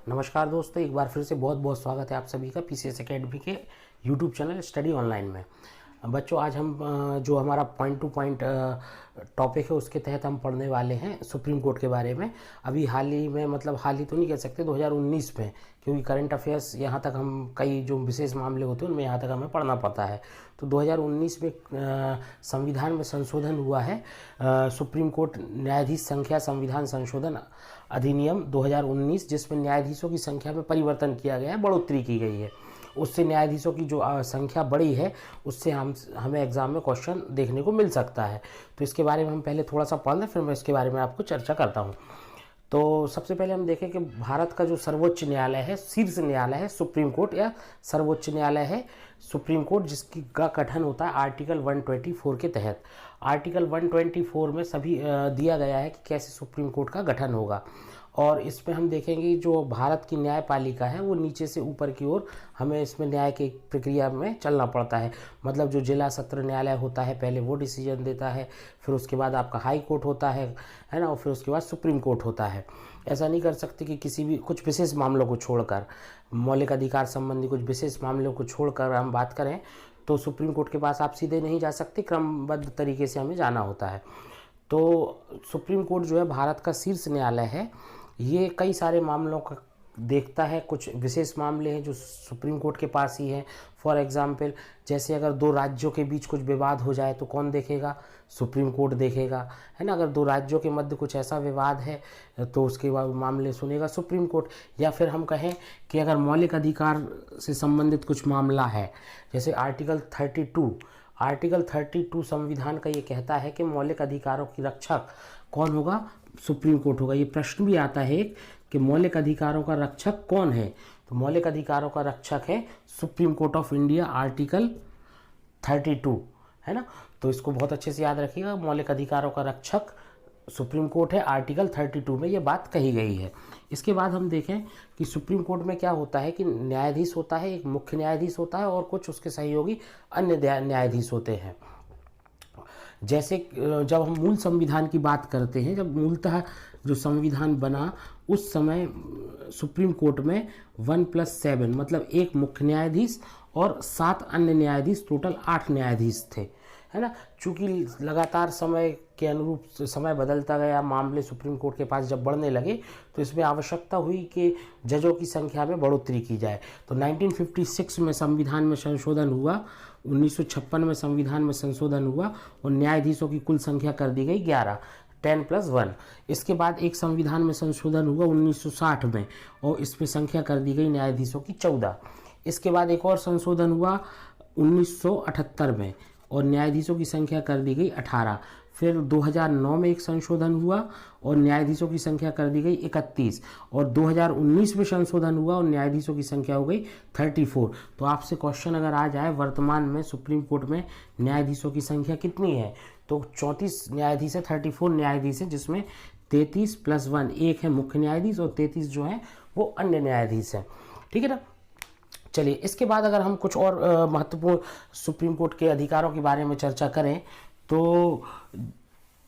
नमस्कार दोस्तों, एक बार फिर से बहुत बहुत स्वागत है आप सभी का पीसीएस एकेडमी के यूट्यूब चैनल स्टडी ऑनलाइन में। बच्चों, आज हम जो हमारा पॉइंट टू पॉइंट टॉपिक है उसके तहत हम पढ़ने वाले हैं सुप्रीम कोर्ट के बारे में। अभी हाल ही में, मतलब हाल ही तो नहीं कह सकते, 2019 में, क्योंकि करंट अफेयर्स यहाँ तक हम कई जो विशेष मामले होते हैं उनमें यहाँ तक हमें पढ़ना पड़ता है। तो 2019 में संविधान में संशोधन हुआ है। सुप्रीम कोर्ट न्यायाधीश संख्या संविधान संशोधन अधिनियम 2019, जिसमें न्यायाधीशों की संख्या में परिवर्तन किया गया है, बढ़ोतरी की गई है। उससे न्यायाधीशों की जो संख्या बढ़ी है उससे हमें एग्जाम में क्वेश्चन देखने को मिल सकता है। तो इसके बारे में हम पहले थोड़ा सा पढ़ लें, फिर मैं इसके बारे में आपको चर्चा करता हूँ। तो सबसे पहले हम देखें कि भारत का जो सर्वोच्च न्यायालय है, शीर्ष न्यायालय है सुप्रीम कोर्ट, या सर्वोच्च न्यायालय है सुप्रीम कोर्ट, जिसकी का गठन होता है आर्टिकल 124 के तहत। आर्टिकल 124 में सभी दिया गया है कि कैसे सुप्रीम कोर्ट का गठन होगा। और इसमें हम देखेंगे जो भारत की न्यायपालिका है वो नीचे से ऊपर की ओर हमें इसमें न्याय की प्रक्रिया में चलना पड़ता है। मतलब जो जिला सत्र न्यायालय होता है पहले वो डिसीजन देता है, फिर उसके बाद आपका हाई कोर्ट होता है ना, और फिर उसके बाद सुप्रीम कोर्ट होता है। ऐसा नहीं कर सकते कि किसी भी कुछ विशेष मामलों को छोड़कर, मौलिक अधिकार संबंधी कुछ विशेष मामलों को छोड़कर हम बात करें तो सुप्रीम कोर्ट के पास आप सीधे नहीं जा सकते, क्रमबद्ध तरीके से हमें जाना होता है। तो सुप्रीम कोर्ट जो है भारत का शीर्ष न्यायालय है। ये कई सारे मामलों का देखता है। कुछ विशेष मामले हैं जो सुप्रीम कोर्ट के पास ही हैं। फॉर एग्जांपल, जैसे अगर दो राज्यों के बीच कुछ विवाद हो जाए तो कौन देखेगा? सुप्रीम कोर्ट देखेगा, है ना। अगर दो राज्यों के मध्य कुछ ऐसा विवाद है तो उसके बाद मामले सुनेगा सुप्रीम कोर्ट। या फिर हम कहें कि अगर मौलिक अधिकार से संबंधित कुछ मामला है, जैसे आर्टिकल 32 संविधान का ये कहता है कि मौलिक अधिकारों की रक्षक कौन होगा? सुप्रीम कोर्ट होगा। ये प्रश्न भी आता है कि मौलिक अधिकारों का रक्षक कौन है? तो मौलिक अधिकारों का रक्षक है supreme court of India, article 32, है ना। तो इसको बहुत अच्छे से याद रखिएगा, मौलिक अधिकारों का रक्षक सुप्रीम कोर्ट है, आर्टिकल 32 में ये बात कही गई है। इसके बाद हम देखें कि सुप्रीम कोर्ट में क्या होता है कि न्यायाधीश होता है, एक मुख्य न्यायाधीश होता है और कुछ उसके सहयोगी अन्य न्यायाधीश होते हैं। जैसे जब हम मूल संविधान की बात करते हैं, जब मूलतः जो संविधान बना उस समय सुप्रीम कोर्ट में 1+7 मतलब एक मुख्य न्यायाधीश और 7 अन्य न्यायाधीश, टोटल 8 न्यायाधीश थे, है ना। चूँकि लगातार समय के अनुरूप समय बदलता गया, मामले सुप्रीम कोर्ट के पास जब बढ़ने लगे तो इसमें आवश्यकता हुई कि जजों की संख्या में बढ़ोतरी की जाए। तो 1956 में संविधान में संशोधन हुआ, 1956 में संविधान में संशोधन हुआ और न्यायाधीशों की कुल संख्या कर दी गई 11, 10+1। इसके बाद एक संविधान में संशोधन हुआ 1960 में और इसमें संख्या कर दी गई न्यायाधीशों की 14। इसके बाद एक और संशोधन हुआ 1978 में और न्यायाधीशों की संख्या कर दी गई 18। फिर 2009 में एक संशोधन हुआ और न्यायाधीशों की संख्या कर दी गई 31 और 2019 में संशोधन हुआ और न्यायाधीशों की संख्या हो गई 34। तो आपसे क्वेश्चन अगर आ जाए वर्तमान में सुप्रीम कोर्ट में न्यायाधीशों की संख्या कितनी है, तो 34 न्यायाधीश है, 34 न्यायाधीश है, जिसमें 33+1 एक है मुख्य न्यायाधीश और 33 जो है वो अन्य न्यायाधीश हैं। ठीक है ना। चलिए, इसके बाद अगर हम कुछ और महत्वपूर्ण सुप्रीम कोर्ट के अधिकारों के बारे में चर्चा करें तो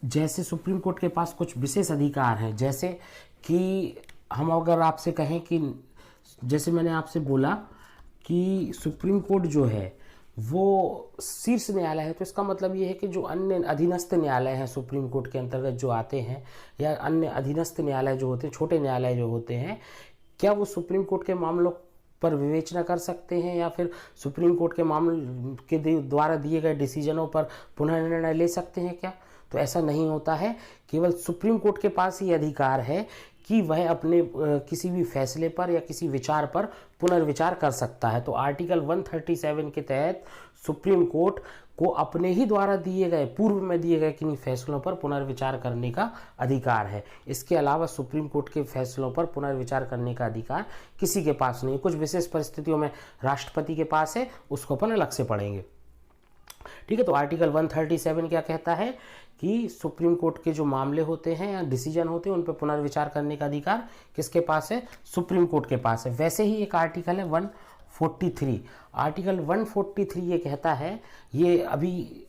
जैसे सुप्रीम कोर्ट के पास कुछ विशेष अधिकार हैं, जैसे कि हम अगर आपसे कहें कि जैसे मैंने आपसे बोला कि सुप्रीम कोर्ट जो है वो शीर्ष न्यायालय है, तो इसका मतलब ये है कि जो अन्य अधीनस्थ न्यायालय हैं सुप्रीम कोर्ट के अंतर्गत जो आते हैं, या अन्य अधीनस्थ न्यायालय जो होते हैं, छोटे न्यायालय जो होते हैं, क्या वो सुप्रीम कोर्ट के मामलों पर विवेचना कर सकते हैं या फिर सुप्रीम कोर्ट के मामले के द्वारा दिए गए डिसीजनों पर पुनः निर्णय ले सकते हैं क्या? तो ऐसा नहीं होता है। केवल सुप्रीम कोर्ट के पास ही अधिकार है कि वह अपने किसी भी फैसले पर या किसी विचार पर पुनर्विचार कर सकता है। तो आर्टिकल 137 के तहत सुप्रीम कोर्ट को अपने ही द्वारा दिए गए, पूर्व में दिए गए किन्हीं फैसलों पर पुनर्विचार करने का अधिकार है। इसके अलावा सुप्रीम कोर्ट के फैसलों पर पुनर्विचार करने का अधिकार किसी के पास नहीं। कुछ विशेष परिस्थितियों में राष्ट्रपति के पास है, उसको अपन अलग से पढ़ेंगे। ठीक है। तो आर्टिकल 137 क्या कहता है कि सुप्रीम कोर्ट के जो मामले होते हैं या डिसीजन होते हैं उन पर पुनर्विचार करने का अधिकार किसके पास है? सुप्रीम कोर्ट के पास है। वैसे ही एक आर्टिकल है 143। आर्टिकल 143 ये कहता है, ये अभी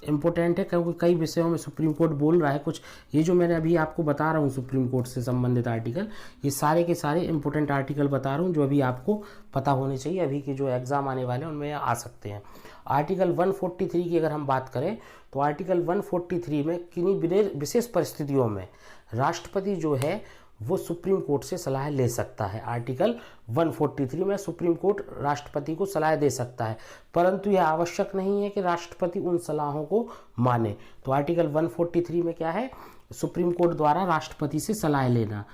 इम्पोर्टेंट है क्योंकि कई विषयों में सुप्रीम कोर्ट बोल रहा है कुछ। ये जो मैंने अभी आपको बता रहा हूँ सुप्रीम कोर्ट से संबंधित आर्टिकल, ये सारे के सारे इम्पोर्टेंट आर्टिकल बता रहा हूँ जो अभी आपको पता होने चाहिए, अभी के जो एग्ज़ाम आने वाले हैं उनमें आ सकते हैं। आर्टिकल 143 की अगर हम बात करें तो आर्टिकल 143 में किन्हीं विशेष परिस्थितियों में राष्ट्रपति जो है वो सुप्रीम कोर्ट से सलाह ले सकता है। आर्टिकल 143 में सुप्रीम कोर्ट राष्ट्रपति को सलाह दे सकता है, परंतु यह आवश्यक नहीं है कि राष्ट्रपति उन सलाहों को माने। तो आर्टिकल 143 में क्या है, सुप्रीम कोर्ट द्वारा राष्ट्रपति से सलाह लेना,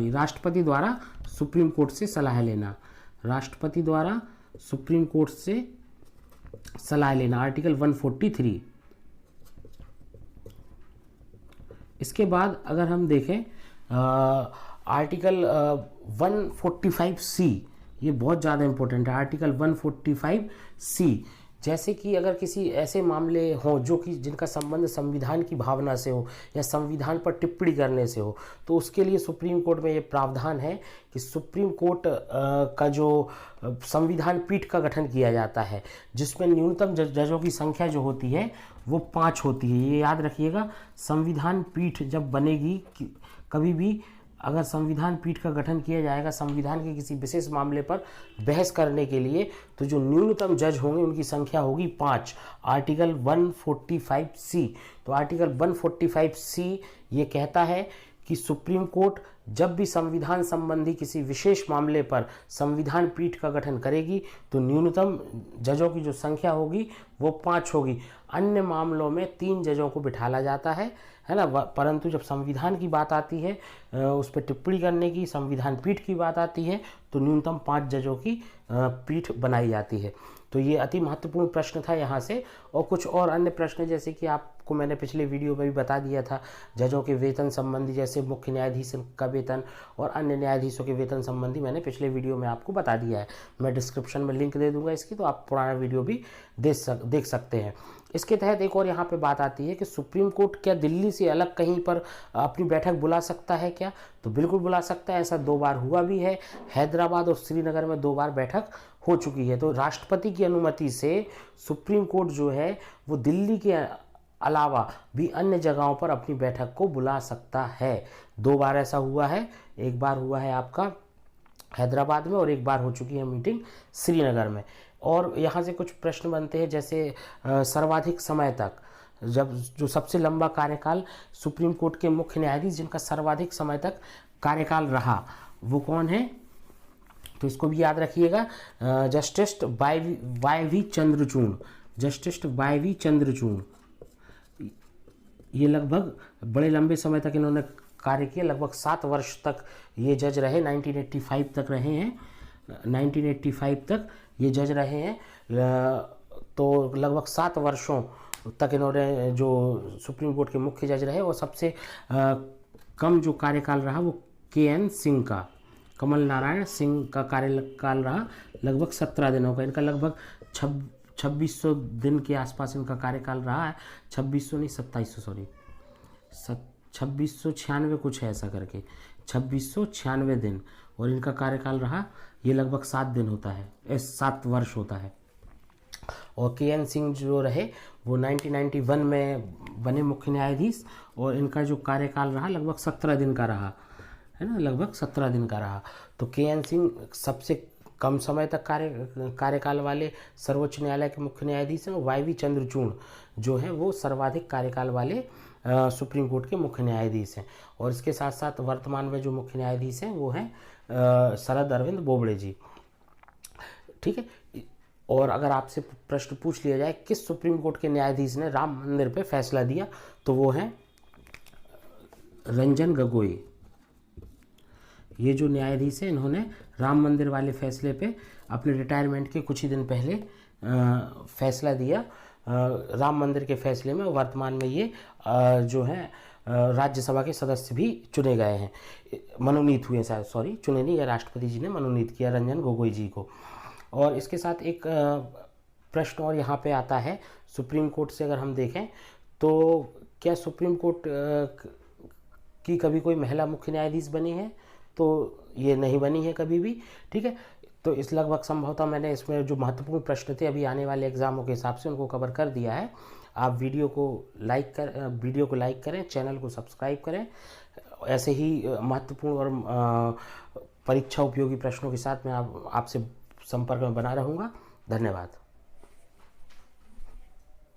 राष्ट्रपति द्वारा सुप्रीम कोर्ट से सलाह लेना, राष्ट्रपति द्वारा सुप्रीम कोर्ट से सलाह लेना, आर्टिकल 143। इसके बाद अगर हम देखें आर्टिकल 145C, ये बहुत ज़्यादा इम्पोर्टेंट है। आर्टिकल 145C, जैसे कि अगर किसी ऐसे मामले हों जो कि जिनका संबंध संविधान की भावना से हो या संविधान पर टिप्पणी करने से हो, तो उसके लिए सुप्रीम कोर्ट में ये प्रावधान है कि सुप्रीम कोर्ट का जो संविधान पीठ का गठन किया जाता है, जिसमें न्यूनतम जजों की संख्या जो होती है वो 5 होती है। ये याद रखिएगा, संविधान पीठ जब बनेगी, कभी भी अगर संविधान पीठ का गठन किया जाएगा संविधान के किसी विशेष मामले पर बहस करने के लिए, तो जो न्यूनतम जज होंगे उनकी संख्या होगी 5। Article 145C। तो आर्टिकल 145C ये कहता है कि सुप्रीम कोर्ट जब भी संविधान संबंधी किसी विशेष मामले पर संविधान पीठ का गठन करेगी तो न्यूनतम जजों की जो संख्या होगी वो 5 होगी। अन्य मामलों में 3 जजों को बिठाला जाता है ना, परंतु जब संविधान की बात आती है, उस पर टिप्पणी करने की, संविधान पीठ की बात आती है, तो न्यूनतम 5 जजों की पीठ बनाई जाती है। तो ये अति महत्वपूर्ण प्रश्न था यहाँ से। और कुछ और अन्य प्रश्न जैसे कि आपको मैंने पिछले वीडियो में भी बता दिया था, जजों के वेतन संबंधी, जैसे मुख्य न्यायाधीश का वेतन और अन्य न्यायाधीशों के वेतन संबंधी मैंने पिछले वीडियो में आपको बता दिया है। मैं डिस्क्रिप्शन में लिंक दे दूंगा इसकी, तो आप पुराना वीडियो भी देख सकते हैं। इसके तहत एक और यहाँ पे बात आती है कि सुप्रीम कोर्ट क्या दिल्ली से अलग कहीं पर अपनी बैठक बुला सकता है क्या? तो बिल्कुल बुला सकता है। ऐसा 2 बार हुआ भी है, हैदराबाद और श्रीनगर में 2 बार बैठक हो चुकी है। तो राष्ट्रपति की अनुमति से सुप्रीम कोर्ट जो है वो दिल्ली के अलावा भी अन्य जगहों पर अपनी बैठक को बुला सकता है। 2 बार ऐसा हुआ है, एक बार हुआ है आपका हैदराबाद में और एक बार हो चुकी है मीटिंग श्रीनगर में। और यहाँ से कुछ प्रश्न बनते हैं, जैसे सर्वाधिक समय तक, जब जो सबसे लंबा कार्यकाल सुप्रीम कोर्ट के मुख्य न्यायाधीश जिनका सर्वाधिक समय तक कार्यकाल रहा वो कौन है? तो इसको भी याद रखिएगा, जस्टिस वाई.वी. चंद्रचूड़। जस्टिस वाई.वी. चंद्रचूड़ ये लगभग बड़े लंबे समय तक इन्होंने कार्य किया, लगभग 7 वर्ष तक ये जज रहे, 1985 तक रहे हैं, 1985 तक ये जज रहे हैं। तो लगभग 7 वर्षों तक इन्होंने जो सुप्रीम कोर्ट के मुख्य जज रहे। और सबसे कम जो कार्यकाल रहा वो के.एन. सिंह का, कमल नारायण सिंह का कार्यकाल रहा लगभग 17 दिनों का। इनका लगभग 2600 दिन के आसपास इनका कार्यकाल रहा है। 2600 नहीं, 2700, सॉरी, 2696 कुछ है ऐसा करके, 2696 दिन। और इनका कार्यकाल रहा ये लगभग 7 दिन होता है, 7 वर्ष होता है। और के.एन. सिंह जो रहे वो 1991 में बने मुख्य न्यायाधीश, और इनका जो कार्यकाल रहा लगभग 17 दिन का रहा, है ना, लगभग 17 दिन का रहा। तो के.एन. सिंह सबसे कम समय तक कार्यकाल वाले सर्वोच्च न्यायालय के मुख्य न्यायाधीश हैं। और वाई.वी. चंद्रचूड़ जो है वो सर्वाधिक कार्यकाल वाले सुप्रीम कोर्ट के मुख्य न्यायाधीश हैं। और इसके साथ साथ वर्तमान में जो मुख्य न्यायाधीश हैं वो हैं शरद अरविंद बोबड़े जी। ठीक है। और अगर आपसे प्रश्न पूछ लिया जाए किस सुप्रीम कोर्ट के न्यायाधीश ने राम मंदिर पे फैसला दिया, तो वो हैं रंजन गोगोई। ये जो न्यायाधीश हैं इन्होंने राम मंदिर वाले फैसले पे अपने रिटायरमेंट के कुछ ही दिन पहले फैसला दिया राम मंदिर के फैसले में। वर्तमान में ये जो है राज्यसभा के सदस्य भी चुने गए हैं, मनोनीत हुए, सॉरी चुने नहीं, या राष्ट्रपति जी ने मनोनीत किया रंजन गोगोई जी को। और इसके साथ एक प्रश्न और यहाँ पे आता है, सुप्रीम कोर्ट से अगर हम देखें तो क्या सुप्रीम कोर्ट की कभी कोई महिला मुख्य न्यायाधीश बनी है? तो ये नहीं बनी है कभी भी। ठीक है। तो इस लगभग संभवतः मैंने इसमें जो महत्वपूर्ण प्रश्न थे अभी आने वाले एग्जामों के हिसाब से उनको कवर कर दिया है। आप वीडियो को लाइक करें, चैनल को सब्सक्राइब करें। ऐसे ही महत्वपूर्ण और परीक्षा उपयोगी प्रश्नों के साथ मैं आपसे संपर्क में बना रहूँगा। धन्यवाद।